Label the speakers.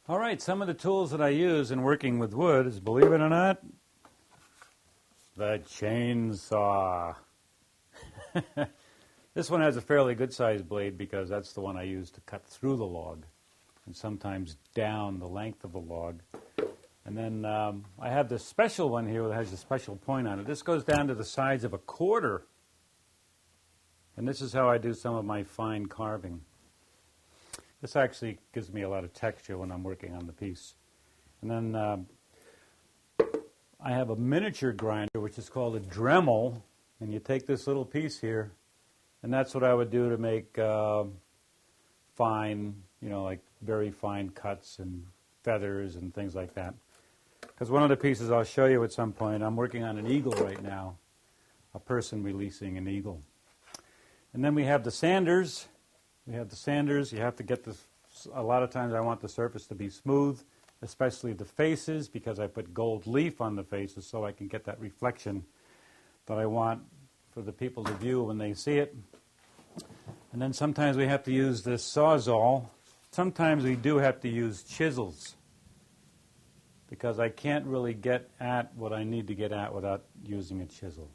Speaker 1: All right, some of the tools that I use in working with wood is, believe it or not, the chainsaw. This one has a fairly good sized blade because that's the one I use to cut through the log and sometimes down the length of the log. And then I have this special one here that has a special point on it. This goes down to the size of a quarter. And this is how I do some of my fine carving. This actually gives me a lot of texture when I'm working on the piece. And then I have a miniature grinder, which is called a Dremel. And you take this little piece here, and that's what I would do to make fine, like very fine cuts and feathers and things like that. Because one of the pieces I'll show you at some point, I'm working on an eagle right now, a person releasing an eagle. And then we have the sanders. You have to get this, a lot of times I want the surface to be smooth, especially the faces, because I put gold leaf on the faces so I can get that reflection that I want for the people to view when they see it. And then sometimes we have to use this Sawzall. Sometimes we do have to use chisels, because I can't really get at what I need to get at without using a chisel.